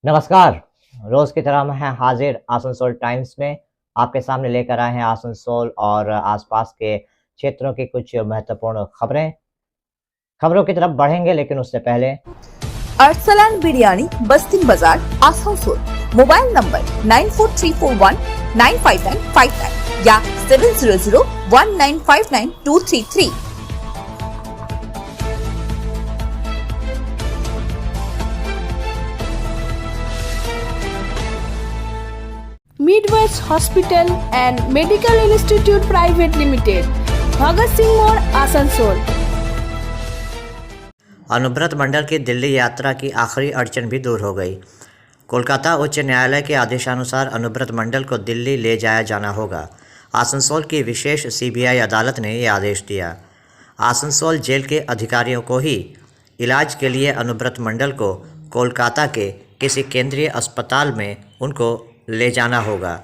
नमस्कार। रोज की तरह हम हैं हाजिर आसनसोल टाइम्स में। आपके सामने लेकर आए हैं आसनसोल और आसपास के क्षेत्रों की कुछ महत्वपूर्ण खबरों की तरफ बढ़ेंगे, लेकिन उससे पहले अरसलान बिरयानी बस्तिन बाजार आसनसोल। मोबाइल नंबर 9434195959 या 7001959233। Midwest Hospital and Medical Institute Private Limited, Bhagat Singh मोड़, आसनसोल। अनुव्रत मंडल की दिल्ली यात्रा की आखिरी अड़चन भी दूर हो गई। कोलकाता उच्च न्यायालय के आदेशानुसार अनुव्रत मंडल को दिल्ली ले जाया जाना होगा। आसनसोल की विशेष सीबीआई अदालत ने ये आदेश दिया। आसनसोल जेल के अधिकारियों को ही इलाज के लिए अनुव्रत मंडल को कोलकाता के किसी केंद्रीय अस्पताल में उनको ले जाना होगा।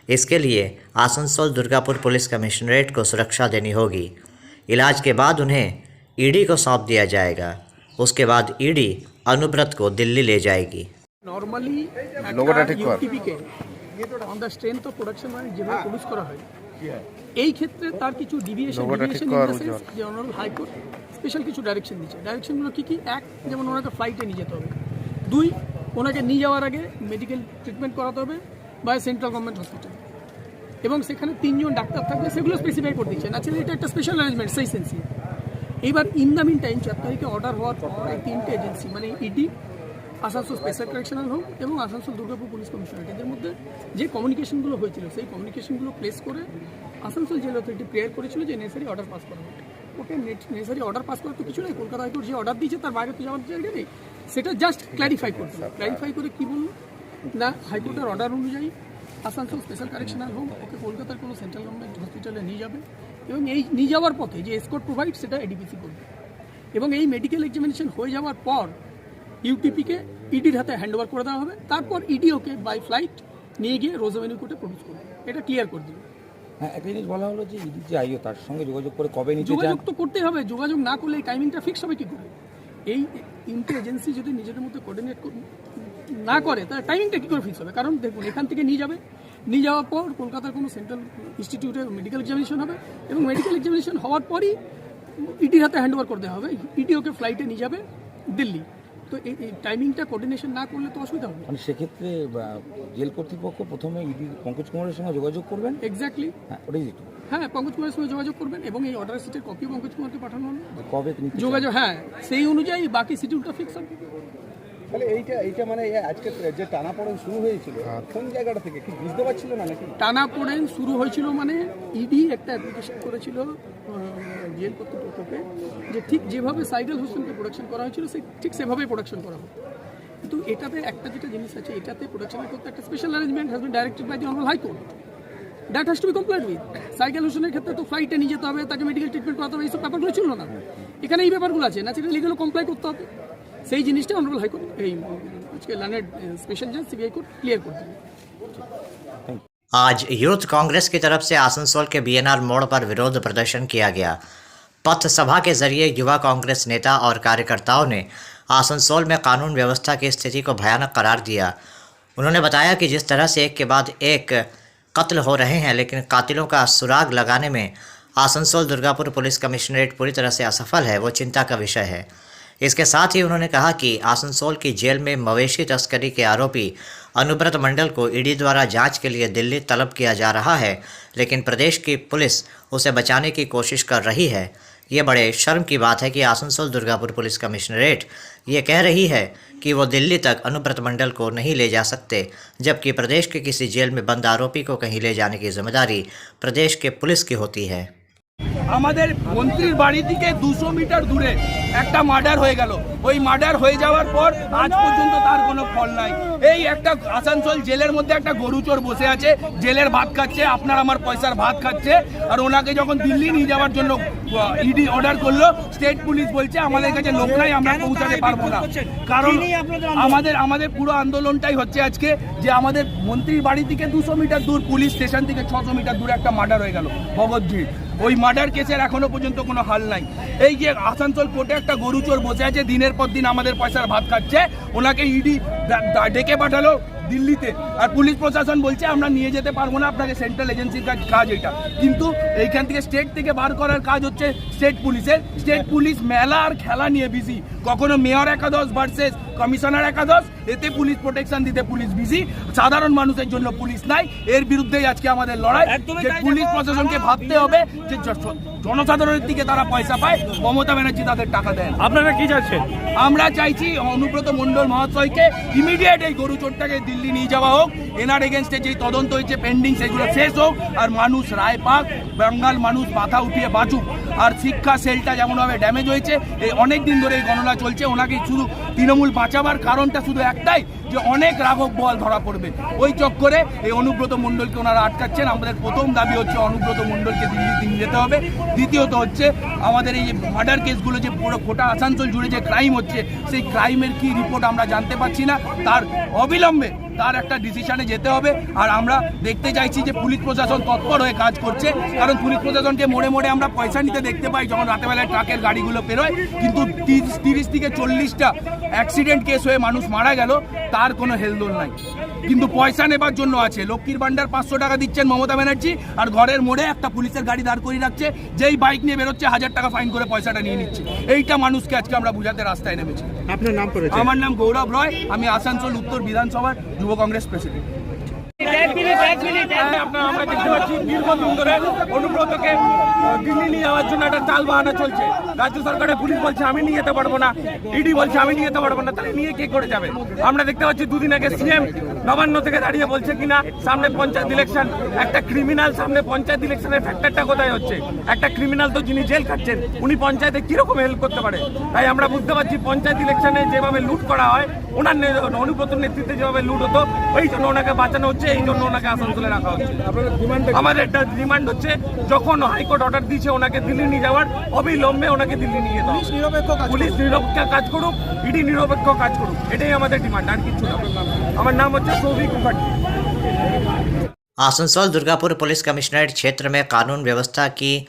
इसके लिए आसनसोल दुर्गापुर पुलिस कमिश्नरेट को सुरक्षा देनी होगी। इलाज के बाद उन्हें ईडी को सौंप दिया जाएगा। उसके बाद ईडी अनुव्रत को दिल्ली ले जाएगी। নরমালি ইউটিপিকে on the strength of production মানে যেভাবে প্রডিউস করা হয় এই ক্ষেত্রে তার কিছু ডিভিয়েশন যে অনারেবল হাইকোর্ট স্পেশাল কিছু ডাইরেকশন দিচ্ছে। ডাইরেকশনগুলো কী কী? এক, যেমন ওনাকে ফ্লাইটে নিয়ে যেতে হবে। দুই, ওনাকে নিয়ে যাওয়ার আগে মেডিকেল ট্রিটমেন্ট করাতে হবে বাই সেন্ট্রাল গভর্নমেন্ট হসপিটাল, এবং সেখানে 3 জন ডাক্তার থাকবে, সেগুলো স্পেসিফাই করে দিচ্ছে। ন্যাচারালি এটা একটা স্পেশাল অ্যারেঞ্জমেন্ট সেই সেন্সে। এইবার ইন দ্য মিন টাইম 4 তারিখে অর্ডার হওয়ার পর এই 3টে এজেন্সি মানে ED, Asansol special correctional home এবং আসানসোল দুর্গাপুর পুলিশ কমিশনারেট, এদের মধ্যে যে কমিউনিকেশনগুলো হয়েছিল সেই কমিউনিকেশনগুলো প্লেস করে আসানসোল জেল অথরিটি প্রেয়ার করেছিল যে নেসারি অর্ডার পাস করা হবে। ওকে, নেসারি অর্ডার পাস করার তো কিছু নেই, কলকাতা হাইকোর্ট যে অর্ডার দিয়েছে তার বাইরে তো যাওয়ার জায়গা নেই। সেটা জাস্ট ক্ল্যারিফাই করতে হবে। ক্ল্যারিফাই করে কী বললো না, হাইকোর্টের অর্ডার অনুযায়ী আসানসোল স্পেশাল কারেকশনাল হোম ওকে কলকাতার কোনো সেন্ট্রাল গভর্নমেন্ট হসপিটালে নিয়ে যাবে, এবং এই নিয়ে যাওয়ার পথে যে এসকর্ট প্রোভাইড সেটা এডিপিসি করবে, এবং এই মেডিকেল এক্সামিনেশন হয়ে যাওয়ার পর ইউটিপিকে ইডির হাতে হ্যান্ড ওভার করে দেওয়া হবে। তারপর ইডি ওকে বাই ফ্লাইট নিয়ে গিয়ে রোজ অ্যাভিনিউ কোর্টে প্রডিউস করবে। এটা ক্লিয়ার করে দেবে। হ্যাঁ, একটা জিনিস বলা হলো যে ইডি যে আইও তার সঙ্গে যোগাযোগ করে কবে নিতে চান? যোগাযোগ তো করতেই হবে। যোগাযোগ না করলে এই টাইমিংটা ফিক্স হবে কী করে? এই তিনটে এজেন্সি যদি নিজেদের মধ্যে কোঅর্ডিনেট না করে তাহলে টাইমিংটা কী করে ফিক্স হবে? কারণ দেখুন, এখান থেকে নিয়ে যাবে, নিয়ে যাওয়ার পর কলকাতার কোনো সেন্ট্রাল ইনস্টিটিউটে মেডিকেল এক্সামিনেশন হবে, এবং মেডিকেল এক্সামিনেশন হওয়ার পরই ইডির হাতে হ্যান্ড ওভার করতে হবে। ইডি ওকে ফ্লাইটে নিয়ে যাবে দিল্লি। তো এই টাইমিংটা কোঅর্ডিনেশন না করলে তো অসুবিধা হবে। মানে সেক্ষেত্রে জেল কর্তৃপক্ষ প্রথমে ইডি পঙ্কজ কুমারের সঙ্গে যোগাযোগ করবেন। এক্স্যাক্টলি, হ্যাঁ, ওটাই যেটা। হ্যাঁ, পঙ্কজ কুমারের সঙ্গে যোগাযোগ করবেন, এবং এই অর্ডার সিটের কপি পঙ্কজ কুমারকে পাঠানো হলো। কবে নিতে যোগাযোগ, হ্যাঁ, সেই অনুযায়ী বাকি শিডিউলটা ফিক্স হবে। তাহলে এইটা মানে আজকে যে টানাপোড়েন শুরু হয়েছিল কোন জায়গাটা থেকে কি বুঝতে পারছিল না নাকি? টানাপোড়েন শুরু হয়েছিল মানে ইডি একটা অ্যাপ্লিকেশন করেছিল জেল কর্তৃপক্ষকে যে ঠিক যেভাবে সাইডাল হোসেনকে প্রোডাকশন করা হয়েছিল ঠিক সেভাবেই প্রোডাকশন করা হবে। কিন্তু এটাতে একটা যেটা জিনিস আছে, এটাতে প্রোডাকশনের করতে একটা special arrangement has been directed by the honourable high court. That has to be complied with. Sehgal হোসেনের ক্ষেত্রে তো ফ্লাইটে নিয়ে যেতে হবে, তাকে মেডিকেল ট্রিটমেন্ট করাতে হবে, এইসব ব্যাপারগুলো ছিল না। এখানে এই ব্যাপারগুলো আছে, ন্যাচারালি এগুলো কমপ্লাই করতে হবে। সেই জিনিসটা অনারেবল হাইকোর্ট এই আজকে লার্নেড স্পেশাল জাজ सीबीआई कोर्ट क्लियर कर देंगे। आज यूथ कांग्रेस की तरफ से आसनसोल के बीएनआर मोड़ पर विरोध प्रदर्शन किया गया। पथ सभा के जरिए युवा कांग्रेस नेता और कार्यकर्ताओं ने आसनसोल में कानून व्यवस्था की स्थिति को भयानक करार दिया। उन्होंने बताया कि जिस तरह से एक के बाद एक कत्ल हो रहे हैं, लेकिन कातिलों का सुराग लगाने में आसनसोल दुर्गापुर पुलिस कमिश्नरेट पूरी तरह से असफल है, वो चिंता का विषय है। इसके साथ ही उन्होंने कहा कि आसनसोल की जेल में मवेशी तस्करी के आरोपी अनुव्रत मंडल को ईडी द्वारा जांच के लिए दिल्ली तलब किया जा रहा है, लेकिन प्रदेश की पुलिस उसे बचाने की कोशिश कर रही है। ये बड़े शर्म की बात है कि आसनसोल दुर्गापुर पुलिस कमिश्नरेट ये कह रही है कि वो दिल्ली तक अनुव्रत मंडल को नहीं ले जा सकते, जबकि प्रदेश के किसी जेल में बंद आरोपी को कहीं ले जाने की जिम्मेदारी प्रदेश के पुलिस की होती है। আমাদের মন্ত্রীর বাড়ি থেকে 200 মিটার দূরে একটা মার্ডার হয়ে গেল। ওই মার্ডার হয়ে যাওয়ার পর আজ পর্যন্ত তার কোনো ফল নাই। এই একটা আসানসোল জেলের মধ্যে একটা গরুচোর বসে আছে, জেলের ভাত খাচ্ছে, আপনার আমার পয়সার ভাত খাচ্ছে। আর ওনাকে যখন দিল্লি নিয়ে যাওয়ার জন্য ইডি অর্ডার করলো, স্টেট পুলিশ বলছে আমাদের কাছে লোক নাই, আমরা পৌঁছাতে পারবো না। কারণ আমাদের পুরো আন্দোলনটাই হচ্ছে আজকে যে আমাদের মন্ত্রীর বাড়ি থেকে 200 মিটার দূর, পুলিশ স্টেশন থেকে 600 মিটার দূরে একটা মার্ডার হয়ে গেল ভগৎজির। ওই মার্ডার কেসের এখনো পর্যন্ত কোনো হাল নাই। এই যে আসানসোল কোর্টে একটা গরু চোর বসে আছে, দিনের পর দিন আমাদের পয়সার ভাত খাচ্ছে, ওনাকে ইডি ডেকে পাঠালো দিল্লিতে, আর পুলিশ প্রশাসন বলছে আমরা নিয়ে যেতে পারবো না, আপনাকে সেন্ট্রাল এজেন্সির কাজ এটা। কিন্তু এইখান থেকে স্টেট থেকে বার করার কাজ হচ্ছে স্টেট পুলিশের। স্টেট পুলিশ মেলা আর খেলা নিয়ে বিজি, কখনো মেয়র একাদশ ভার্সেস কমিশনার একাদশ, এতে পুলিশ প্রোটেকশন দিতে পুলিশ বিজি, সাধারণ মানুষের জন্য পুলিশ নাই। এর বিরুদ্ধেই আজকে আমাদের লড়াই, যে পুলিশ প্রশাসনকে ভাবতে হবে যে জনসাধারণের দিকে তারা পয়সা পায়, মমতা ব্যানার্জি তাদের টাকা দেয়। আপনারা কি চাচ্ছেন? আমরা চাইছি অনুব্রত মণ্ডল মহাশয়কে ইমিডিয়েট এই গরু চোরটাকে দিল্লি নিয়ে যাওয়া হোক, এনার এগেনস্টে যে তদন্ত হয়েছে পেন্ডিং সেগুলো শেষ হোক, আর মানুষ রায় পাক, বাঙ্গাল মানুষ মাথা উঠিয়ে বাঁচুক। আর শিক্ষা সেলটা যেমনভাবে ড্যামেজ হয়েছে, এই অনেক দিন ধরে এই গণনা চলছে, ওনাকে শুধু তৃণমূল বাঁচাবার কারণটা শুধু একটাই, যে অনেক রাঘব বল ধরা পড়বে, ওই চক্করে এই অনুব্রত মণ্ডলকে ওনারা আটকাচ্ছেন। আমাদের প্রথম দাবি হচ্ছে অনুব্রত মণ্ডলকে দিল্লি নিয়ে যেতে হবে। দ্বিতীয়ত হচ্ছে আমাদের এই মার্ডার কেসগুলো যে পুরো গোটা আসানসোল জুড়ে যে ক্রাইম হচ্ছে, সেই ক্রাইমের কি রিপোর্ট আমরা জানতে পাচ্ছি না, তার অবিলম্বে তার একটা ডিসিশনে যেতে হবে। আর আমরা দেখতে চাইছি যে পুলিশ প্রশাসন তৎপর হয়ে কাজ করছে, কারণ পুলিশ প্রশাসনকে মোড়ে মোড়ে আমরা পয়সা নিতে দেখতে পাই যখন রাতেবেলায় ট্রাকের গাড়িগুলো পেরোয়, কিন্তু 30 থেকে 40টা অ্যাক্সিডেন্ট কেস হয়ে মানুষ মারা গেল, তার কোনো হেলদোল নাই, কিন্তু পয়সা নেবার জন্য আছে। লক্ষ্মীর ভান্ডার 500 টাকা দিচ্ছেন মমতা ব্যানার্জি, আর ঘরের মোড়ে একটা পুলিশের গাড়ি দাঁড় করিয়ে রাখছে, যেই বাইক নিয়ে বেরোচ্ছে 1000 টাকা ফাইন করে পয়সাটা নিয়ে নিচ্ছে। এইটা মানুষকে আজকে আমরা বুঝাতে রাস্তায় নেমেছি। আপনার নাম পড়েছে? আমার নাম গৌরব রয়, আমি আসানসোল উত্তর বিধানসভার যুব কংগ্রেস প্রেসিডেন্ট। আমরা দেখতে পাচ্ছি দীর্ঘদিন ধরে অনুব্রতকে দিল্লি নিয়ে যাওয়ার জন্য একটা চাল বাহানা চলছে। রাজ্য সরকারের পুলিশ বলছে আমি নিয়ে যেতে পারবো না, ইডি বলছে আমি নিয়ে যেতে পারবো না, তাহলে নিয়ে কে করে যাবে? আমরা দেখতে পাচ্ছি দুদিন আগে সিএম নবান্ন থেকে দাঁড়িয়ে বলছে কিনা সামনে পঞ্চায়েত ইলেকশন, একটা ক্রিমিনাল সামনে পঞ্চায়েত ইলেকশনের ফ্যাক্টরটা কোথায় হচ্ছে? একটা ক্রিমিনাল তো যিনি জেল খাচ্ছেন, উনি পঞ্চায়েতে কিরকম হেল্প করতে পারে? তাই আমরা বুঝতে পারছি পঞ্চায়েত ইলেকশনে যেভাবে লুট করা হয়, ওনার অনুব্রতর নেতৃত্বে যেভাবে লুট হতো, ওই জন্য ওনাকে বাঁচানো হচ্ছে, এই জন্য ওনাকে আসানসোলে রাখা হচ্ছে। আমাদের একটা ডিমান্ড হচ্ছে, যখন হাইকোর্ট অর্ডার দিয়েছে ওনাকে দিল্লি নিয়ে যাওয়ার, অবিলম্বে ওনাকে দিল্লি নিয়ে যেতে হবে। পুলিশ নিরপেক্ষ কাজ করুক, ইডি নিরপেক্ষ কাজ করুক, এটাই আমাদের ডিমান্ড, আর কিছু না। আমার নাম হচ্ছে সৌভিক মুখার্জি। आसनसोल दुर्गापुर पुलिस कमिश्नरेट क्षेत्र में कानून व्यवस्था की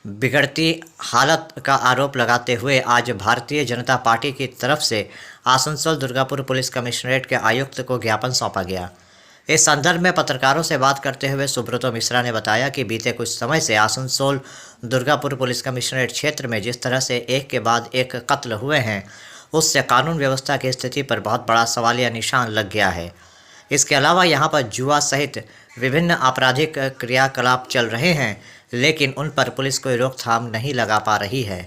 बिगड़ती हालत का आरोप लगाते हुए आज भारतीय जनता पार्टी की तरफ से आसनसोल दुर्गापुर पुलिस कमिश्नरेट के आयुक्त को ज्ञापन सौंपा गया। इस संदर्भ में पत्रकारों से बात करते हुए सुब्रतो मिश्रा ने बताया कि बीते कुछ समय से आसनसोल दुर्गापुर पुलिस कमिश्नरेट क्षेत्र में जिस तरह से एक के बाद एक कत्ल हुए हैं, उससे कानून व्यवस्था की स्थिति पर बहुत बड़ा सवालिया निशान लग गया है। इसके अलावा यहाँ पर जुआ सहित विभिन्न आपराधिक क्रियाकलाप चल रहे हैं, लेकिन उन पर पुलिस कोई रोकथाम नहीं लगा पा रही है।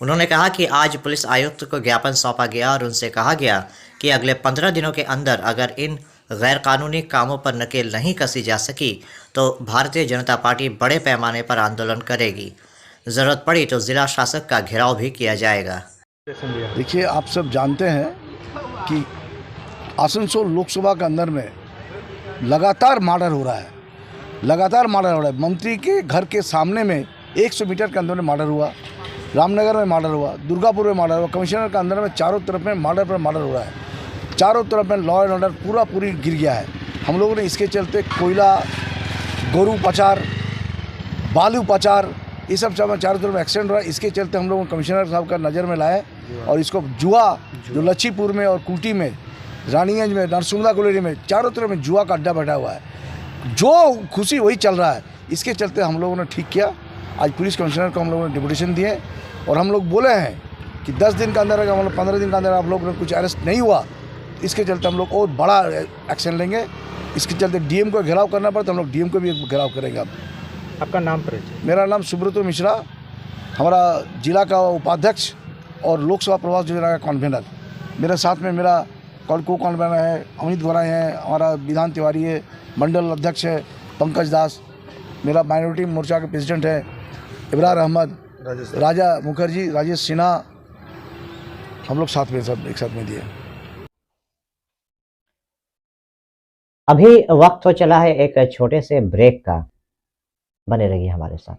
उन्होंने कहा कि आज पुलिस आयुक्त को ज्ञापन सौंपा गया और उनसे कहा गया कि अगले 15 दिनों के अंदर अगर इन गैर कानूनी कामों पर नकेल नहीं कसी जा सकी तो भारतीय जनता पार्टी बड़े पैमाने पर आंदोलन करेगी। ज़रूरत पड़ी तो ज़िला शासक का घेराव भी किया जाएगा। देखिए, आप सब जानते हैं कि आसनसोल लोकसभा के अंदर में लगातार मर्डर हो रहा है, लगातार मर्डर हो रहा है। मंत्री के घर के सामने में 100 मीटर के अंदर में मर्डर हुआ, रामनगर में मर्डर हुआ, दुर्गापुर में मर्डर हुआ, कमिश्नर के अंदर में चारों तरफ में मर्डर पर मर्डर हो रहा है। चारों तरफ में लॉ एंड ऑर्डर पूरी गिर गया है। हम लोगों ने इसके चलते कोयला, गोरू पचार, बालू पचार, ये सब चारों तरफ एक्सीडेंट हो रहा है। इसके चलते हम लोगों ने कमिश्नर साहब का नज़र में लाए और इसको जुआ जो लच्छीपुर में और कुटी में, रानीगंज में, नरसुंदा कोलेरी में, चारों तरफ में जुआ का अड्डा बैठा हुआ है। जो खुशी वही चल रहा है। इसके चलते हम लोगों ने ठीक किया। आज पुलिस कमिश्नर को हम लोगों ने डिपुटेशन दिए और हम लोग बोले हैं कि 10 दिन के अंदर अगर मतलब 15 दिन के अंदर आप लोग ने कुछ अरेस्ट नहीं हुआ, इसके चलते हम लोग और बड़ा एक्शन लेंगे। इसके चलते डीएम को घेराव करना पड़ता, हम लोग डीएम को भी घेराव करेंगे। अब आपका नाम परिचय? मेरा नाम सुब्रतो मिश्रा, हमारा जिला का उपाध्यक्ष और लोकसभा प्रवास योजना का कन्वीनर। मेरे साथ में मेरा को कन्वीनर है अमित गोराई है, हमारा विधान तिवारी है, मंडल अध्यक्ष है पंकज दास, मेरा माइनॉरिटी मोर्चा के प्रेसिडेंट है इब्रार अहमद, राजा मुखर्जी, राजेश सिन्हा, हम लोग साथ में सब एक साथ में दिए। अभी वक्त हो चला है एक छोटे से ब्रेक का, बने रहिए हमारे साथ।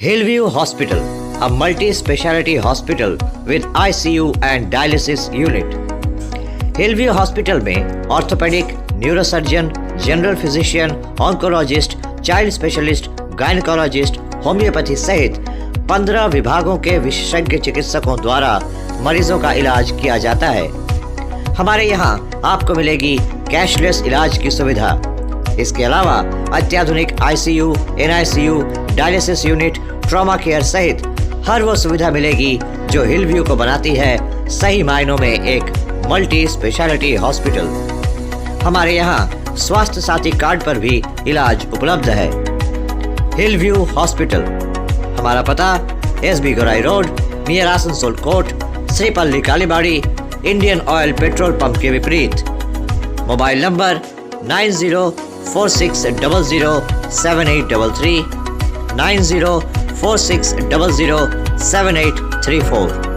Hillview hospital, a multi speciality hospital with ICU and dialysis unit. Hillview hospital में orthopaedic, neurosurgeon, general physician, oncologist, child specialist, gynaecologist, homoeopathy सहित 15 विभागों के विशेषज्ञ चिकित्सकों द्वारा मरीजों का इलाज किया जाता है। हमारे यहाँ आपको मिलेगी कैशलेस इलाज की सुविधा। इसके अलावा अत्याधुनिक ICU, NICU, dialysis unit, trauma care सहित हर वो सुविधा मिलेगी जो हिल व्यू को बनाती है सही मायनों में एक मल्टी स्पेशलिटी हॉस्पिटल। हमारे यहाँ स्वास्थ्य साथी कार्ड पर भी इलाज उपलब्ध है। हिल व्यू हॉस्पिटल, हमारा पता S B Gorai road, near Asansol court, Sripally Kalibari, Indian Oil petrol pump के विपरीत। Mobile number 9046007833, 9046007834।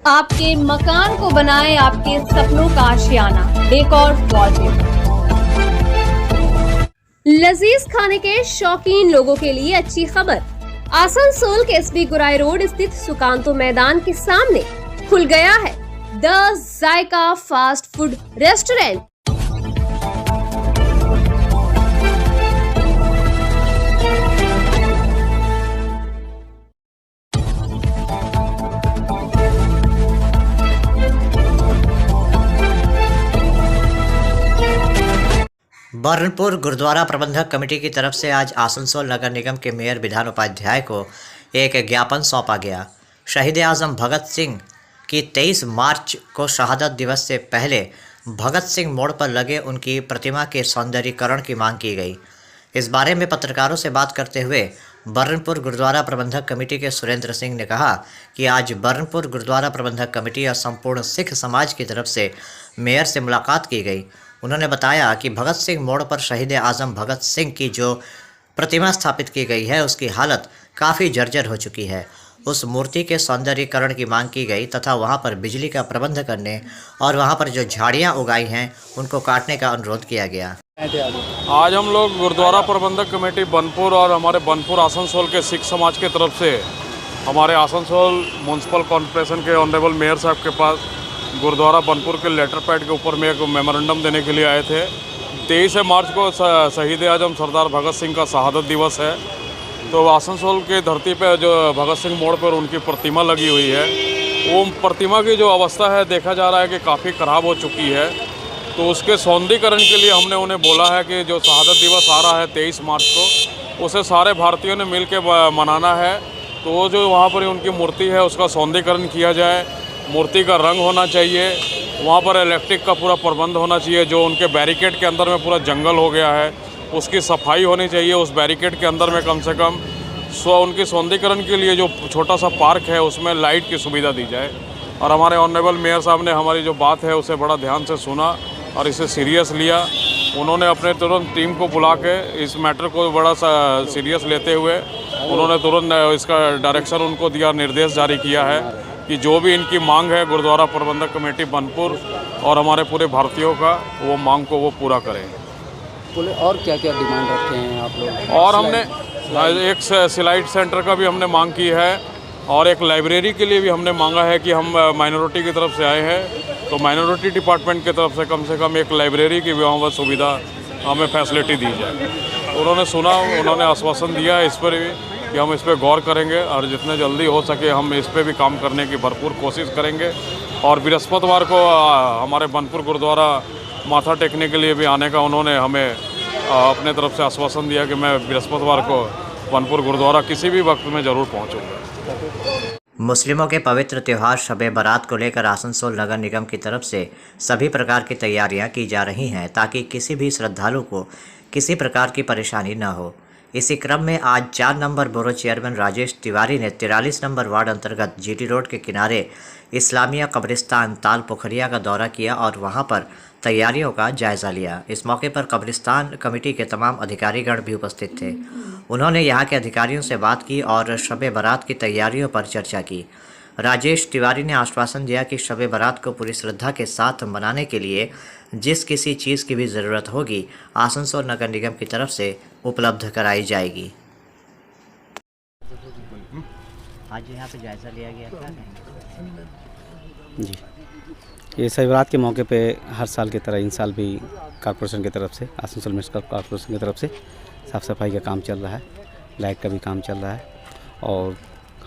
आपके मकान को बनाए आपके सपनों का आशियाना, डेकोर वॉलपेपर। लजीज खाने के शौकीन लोगों के लिए अच्छी खबर। आसनसोल के एसबी गुराई रोड स्थित सुकांतो मैदान के सामने खुल गया है the Zaika fast food restaurant. Burnpur gurdwara प्रबंधक कमेटी की तरफ से आज आसनसोल नगर निगम के मेयर विधान उपाध्याय को एक ज्ञापन सौंपा गया। शहीद आजम भगत सिंह की 23 मार्च को शहादत दिवस से पहले भगत सिंह मोड़ पर लगे उनकी प्रतिमा के सौंदर्यीकरण की मांग की गई। इस बारे में पत्रकारों से बात करते हुए बर्नपुर गुरुद्वारा प्रबंधक कमेटी के सुरेंद्र सिंह ने कहा कि आज बर्नपुर गुरुद्वारा प्रबंधक कमेटी और संपूर्ण सिख समाज की तरफ से मेयर से मुलाकात की गई। उन्होंने बताया कि भगत सिंह मोड़ पर शहीद आजम भगत सिंह की जो प्रतिमा स्थापित की गई है उसकी हालत काफ़ी जर्जर हो चुकी है। उस मूर्ति के सौंदर्यीकरण की मांग की गई तथा वहां पर बिजली का प्रबंध करने और वहां पर जो झाड़ियां उगाई हैं उनको काटने का अनुरोध किया गया। आज हम लोग गुरुद्वारा प्रबंधक कमेटी बनपुर और हमारे बनपुर आसनसोल के सिख समाज की तरफ से हमारे आसनसोल म्यूनसिपल कॉर्पोरेशन के ऑनरेबल मेयर साहब के पास गुरुद्वारा बनपुर के लेटर पैड के ऊपर में एक मेमोरेंडम देने के लिए आए थे। 23 मार्च को शहीद आजम सरदार भगत सिंह का शहादत दिवस है, तो आसनसोल की धरती पे जो भगत सिंह मोड़ पर उनकी प्रतिमा लगी हुई है, वो प्रतिमा की जो अवस्था है देखा जा रहा है कि काफ़ी ख़राब हो चुकी है। तो उसके सौंदर्यीकरण के लिए हमने उन्हें बोला है कि जो शहादत दिवस आ रहा है 23 मार्च को, उसे सारे भारतीयों ने मिल के मनाना है। तो वो जो वहाँ पर उनकी मूर्ति है उसका सौंदर्यीकरण किया जाए, मूर्ति का रंग होना चाहिए, वहाँ पर इलेक्ट्रिक का पूरा प्रबंध होना चाहिए। जो उनके बैरिकेड के अंदर में पूरा जंगल हो गया है उसकी सफाई होनी चाहिए। उस बैरिकेड के अंदर में कम से कम उनके सौंदर्यीकरण के लिए जो छोटा सा पार्क है उसमें लाइट की सुविधा दी जाए। और हमारे ऑनरेबल मेयर साहब ने हमारी जो बात है उसे बड़ा ध्यान से सुना और इसे सीरियस लिया। उन्होंने अपने तुरंत टीम को बुला के इस मैटर को बड़ा सा सीरियस लेते हुए उन्होंने तुरंत इसका डायरेक्शन उनको दिया, निर्देश जारी किया है कि जो भी इनकी मांग है गुरुद्वारा प्रबंधक कमेटी बनपुर और हमारे पूरे भारतीयों का, वो मांग को वो पूरा करें। और क्या क्या डिमांड रखे हैं आप लोग? और हमने एक सिलाइट सेंटर का भी हमने मांग की है और एक लाइब्रेरी के लिए भी हमने मांगा है कि हम माइनॉरिटी की तरफ से आए हैं तो माइनॉरिटी डिपार्टमेंट की तरफ से कम एक लाइब्रेरी की भी वहाँ सुविधा हमें फैसिलिटी दी जाए। उन्होंने सुना, उन्होंने आश्वासन दिया इस पर भी कि हम इस पर गौर करेंगे और जितने जल्दी हो सके हम इस पर भी काम करने की भरपूर कोशिश करेंगे। और बृहस्पतिवार को हमारे बनपुर गुरुद्वारा माथा टेकने के लिए भी आने का उन्होंने हमें अपने तरफ से आश्वासन दिया कि मैं बृहस्पतिवार को बनपुर गुरुद्वारा किसी भी वक्त में ज़रूर पहुँचूँगा। मुस्लिमों के पवित्र त्यौहार शब बारात को लेकर आसनसोल नगर निगम की तरफ से सभी प्रकार की तैयारियां की जा रही हैं ताकि किसी भी श्रद्धालु को किसी प्रकार की परेशानी न हो। इसी क्रम में आज 4 number borough chairman Rajesh Tiwari ने 43 नंबर वार्ड अंतर्गत जीटी रोड के किनारे इस्लामिया कब्रिस्तान ताल पोखरिया का दौरा किया और वहां पर तैयारियों का जायज़ा लिया। इस मौके पर कब्रिस्तान कमेटी के तमाम अधिकारीगण भी उपस्थित थे। उन्होंने यहां के अधिकारियों से बात की और शब बारात की तैयारियों पर चर्चा की। राजेश तिवारी ने आश्वासन दिया कि शब बारात को पूरी श्रद्धा के साथ मनाने के लिए जिस किसी चीज़ की भी ज़रूरत होगी आसनसोल नगर निगम की तरफ से उपलब्ध कराई जाएगी। आज यहाँ पे जायज़ा लिया गया था जी, ये शब बारात के मौके पे हर साल की तरह इन साल भी कॉर्पोरेशन की तरफ से, आसनसोल म्यूनिसिपल कॉर्पोरेशन की तरफ से साफ़ सफाई का काम चल रहा है, लाइट का भी काम चल रहा है और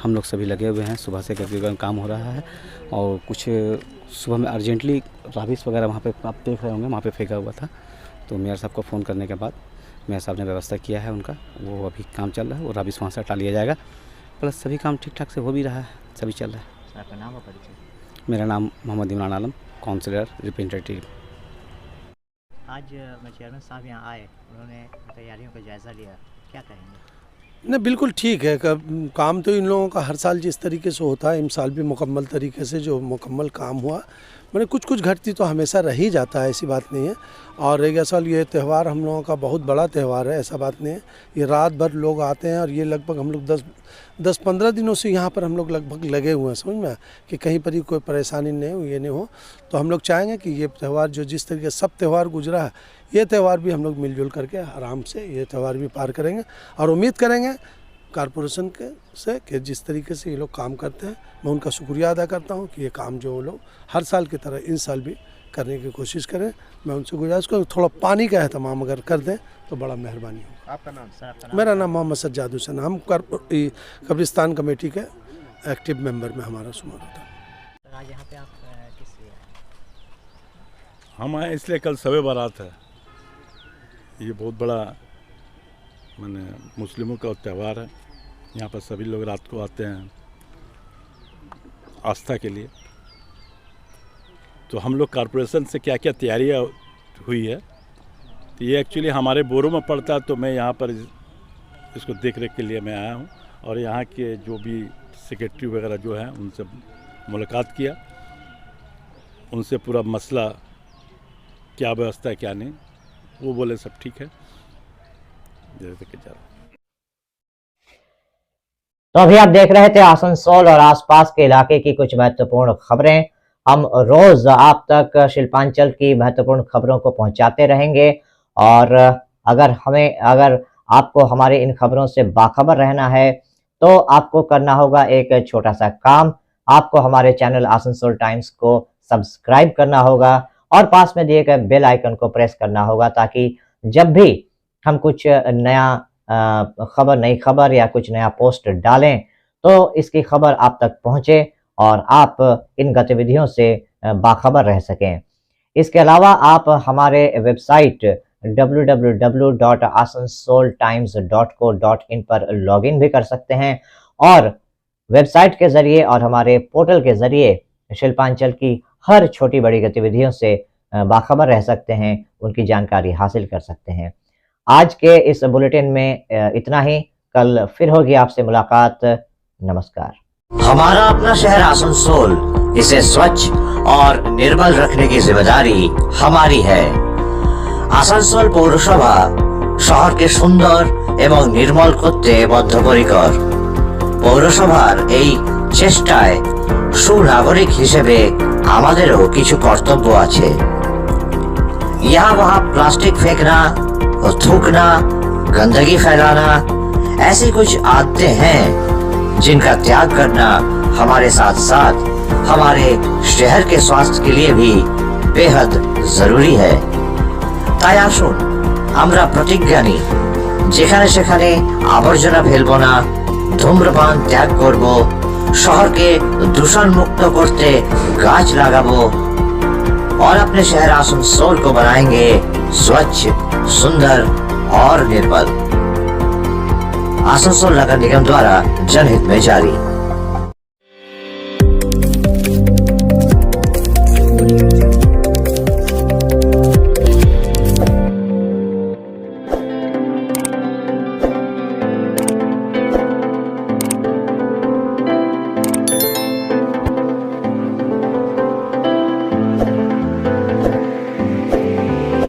हम लोग सभी लगे हुए हैं। सुबह से तकरीबन काम हो रहा है और कुछ सुबह में अर्जेंटली राबिस वगैरह वहाँ पे आप देख रहे होंगे, वहाँ पे फेंका हुआ था, तो मेयर साहब को फ़ोन करने के बाद मेयर साहब ने व्यवस्था किया है उनका, वो अभी काम चल रहा है, वो राबिस वहाँ से हटा लिया जाएगा। प्लस सभी काम ठीक ठाक से हो भी रहा है, सभी चल रहा है। आपका नाम और परिचय? मेरा नाम मोहम्मद इमरान आलम, काउंसिलर रिप्रेजेंटेटिव। आज चेयरमैन साहब यहाँ आए, उन्होंने तैयारियों का जायज़ा लिया, क्या कहेंगे? नहीं, बिल्कुल ठीक है। काम तो इन लोगों का हर साल जिस तरीके से होता है, इस साल भी मुकम्मल तरीके से जो मुकम्मल काम हुआ, मैंने कुछ घटती तो हमेशा रह ही जाता है, ऐसी बात नहीं है। और रह गया साल, ये त्यौहार हम लोगों का बहुत बड़ा त्यौहार है, ऐसा बात नहीं है। ये रात भर लोग आते हैं और ये लगभग हम लोग 10-15 दिनों से यहाँ पर हम लोग लगभग लगे हुए हैं, समझ में, कि कहीं पर ही कोई परेशानी नहीं हो, ये नहीं हो। तो हम लोग चाहेंगे कि ये त्यौहार जो जिस तरीके सब त्यौहार गुजरा है, ये त्यौहार भी हम लोग मिलजुल करके आराम से ये त्यौहार भी पार करेंगे और उम्मीद करेंगे कॉर्पोरेशन से कि जिस तरीके से ये लोग काम करते हैं, मैं उनका शुक्रिया अदा करता हूँ कि ये काम जो वो लोग हर साल की तरह इन साल भी करने की कोशिश करें। मैं उनसे गुजारिश करूँ थोड़ा पानी का एहतमाम अगर कर दें तो बड़ा मेहरबानी हो। आपका नाम सर? मेरा नाम मोहम्मद सज्जाद हुसैन, हम कब्रिस्तान कमेटी के एक्टिव मेंबर में हमारा शुमार होता है। आज यहाँ पे आप किस लिए आए? हम आए इसलिए कल शब बारात है, ये बहुत बड़ा माने मुस्लिमों का त्यौहार है। यहाँ पर सभी लोग रात को आते हैं आस्था के लिए। तो हम लोग कॉर्पोरेशन से क्या क्या तैयारियाँ हुई है, तो ये एक्चुअली हमारे बोरों में पड़ता है, तो मैं यहाँ पर इसको देख रेख के लिए मैं आया हूँ और यहाँ के जो भी सेक्रेटरी वगैरह जो हैं उनसे मुलाकात किया, उनसे पूरा मसला क्या व्यवस्था है क्या नहीं, वो बोले सब ठीक है। तो अभी आप देख रहे थे आसनसोल और आसपास के इलाके की कुछ महत्वपूर्ण खबरें। हम रोज आप तक शिल्पांचल की महत्वपूर्ण खबरों को पहुंचाते रहेंगे और अगर आपको हमारे इन खबरों से बाखबर रहना है तो आपको करना होगा एक छोटा सा काम। आपको हमारे चैनल आसनसोल टाइम्स को सब्सक्राइब करना होगा और पास में दिए गए बेल आइकन को प्रेस करना होगा, ताकि जब भी हम कुछ नया नई खबर या कुछ नया पोस्ट डालें तो इसकी खबर आप तक पहुंचे और आप इन गतिविधियों से बाखबर रह सकें। इसके अलावा आप हमारे वेबसाइट www.asansoltimes.co.in पर लॉगिन भी कर सकते हैं और वेबसाइट के जरिए और हमारे पोर्टल के जरिए शिल्पांचल की हर छोटी बड़ी गतिविधियों से बाखबर रह सकते हैं, उनकी जानकारी हासिल कर सकते हैं। आज के इस बुलेटिन में इतना ही। कल फिर होगी आपसे मुलाकात। नमस्कार। हमारा अपना शहर आसनसोल, इसे स्वच्छ और निर्मल रखने की जिम्मेदारी हमारी है। आसनसोल পৌরসভা শহরকে সুন্দর এবং নির্মল করতে বদ্ধপরিকর। পৌরসভার এই চেষ্টায় সুনাগরিক হিসেবে আমাদেরও কিছু কর্তব্য আছে। यहाँ वहाँ प्लास्टिक फेंकना और थूकना, गंदगी फैलाना, ऐसी कुछ आदतें हैं जिनका त्याग करना हमारे साथ साथ हमारे शहर के स्वास्थ्य के लिए भी बेहद जरूरी है। তাই আসুন আমরা প্রতিজ্ঞা নিই, যেখানে সেখানে আবর্জনা ফেলবো না, ধূম্রপান ত্যাগ করব, শহরকে দূষণ মুক্ত করতে গাছ লাগাবো और अपने शहर आसनसोल को बनाएंगे स्वच्छ, सुंदर और निर्मल। आसनसोल नगर निगम द्वारा जनहित में जारी।